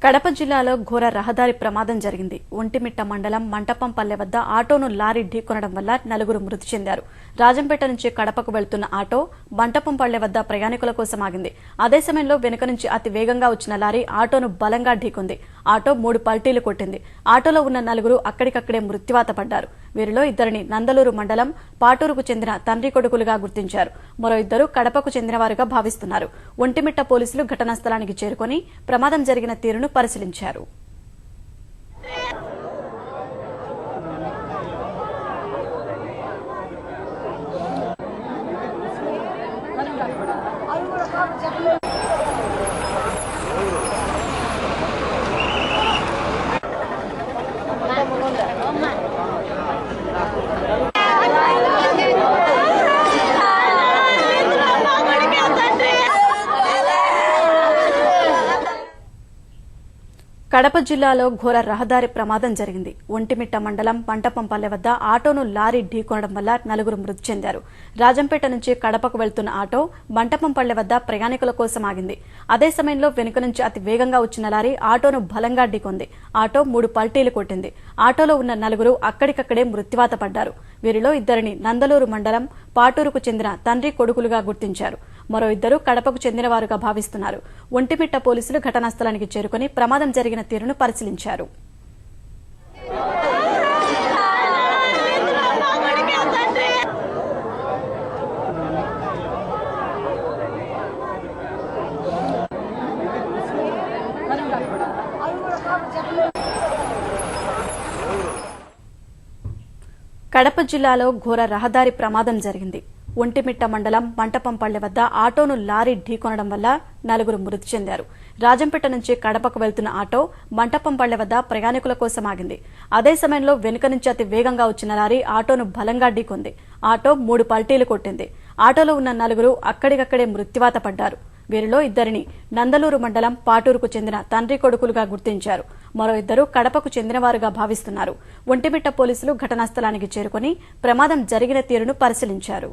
కడప జిల్లాలో ఘోర రహదారి ప్రమాదం జరిగింది. ఒంటిమిట్ట మండలం మంటపంపల్లె వద్ద ఆటోను లారీ ఢీకొనడం వల్ల నలుగురు మృతి చెందారు. రాజంపేట నుంచి కడపకు వెళ్తున్న ఆటో మంటపంపల్లె వద్ద ప్రయాణికుల కోసం ఆగింది. అదే సమయంలో వెనుక నుంచి అతి వేగంగా వచ్చిన లారీ ఆటోను బలంగా ఢీకొంది. ఆటో 3 పల్టీలు కొట్టింది. ఆటోలో ఉన్న నలుగురు అక్కడికక్కడే మృత్యువాత పడ్డారు. వీరిలో ఇద్దరిని నందలూరు మండలం పాటూరుకు చెందిన తండ్రి కొడుకులుగా గుర్తించారు. మరో ఇద్దరు కడపకు చెందినవారుగా భావిస్తున్నారు. ఒంటిమిట్ట పోలీసులు ఘటనా స్థలానికి చేరుకుని ప్రమాదం జరిగిన తీరును పరిశీలించారు. కడప జిల్లాలో ఘోర రహదారి ప్రమాదం జరిగింది. ఒంటిమిట్ట మండలం మంటపంపల్లె వద్ద ఆటోను లారీ ఢీకొనడం వల్ల నలుగురు మృతి చెందారు. రాజంపేట నుంచి కడపకు వెళ్తున్న ఆటో మంటపంపల్లె వద్ద ప్రయాణికుల కోసం ఆగింది. అదే సమయంలో వెనుక నుంచి అతి వేగంగా వచ్చిన లారీ ఆటోను బలంగా ఢీకొంది. ఆటో 3 పల్టీలు కొట్టింది. ఆటోలో ఉన్న నలుగురు అక్కడికక్కడే మృత్యువాత పడ్డారు. వీరిలో ఇద్దరిని నందలూరు మండలం పాటూరుకు చెందిన తండ్రి కొడుకులుగా గుర్తించారు. మరో ఇద్దరు కడపకు చెందినవారుగా భావిస్తున్నారు. ఒంటిమిట్ట పోలీసులు ఘటనా స్థలానికి చేరుకుని ప్రమాదం జరిగిన తీరును పరిశీలించారు. కడప జిల్లాలో ఘోర రహదారి ప్రమాదం జరిగింది. ఒంటిమిట్ట మండలం మంటపంపల్లె వద్ద ఆటోను లారీ ఢీకొనడం వల్ల నలుగురు మృతి చెందారు. రాజంపేట నుంచి కడపకు వెళ్తున్న ఆటో మంటపంపల్లె వద్ద ప్రయాణికుల కోసం ఆగింది. అదే సమయంలో వెనుక నుంచి అతి వేగంగా వచ్చిన లారీ ఆటోను బలంగా ఢీకొంది. ఆటో 3 పల్టీలు కొట్టింది. ఆటోలో ఉన్న నలుగురు అక్కడికక్కడే మృత్యువాత పడ్డారు. వీరిలో ఇద్దరిని నందలూరు మండలం పాటూరుకు చెందిన తండ్రి కొడుకులుగా గుర్తించారు. మరో ఇద్దరు కడపకు చెందినవారుగా భావిస్తున్నారు. ఒంటిమిట్ట పోలీసులు ఘటనా స్థలానికి చేరుకుని ప్రమాదం జరిగిన తీరును పరిశీలించారు.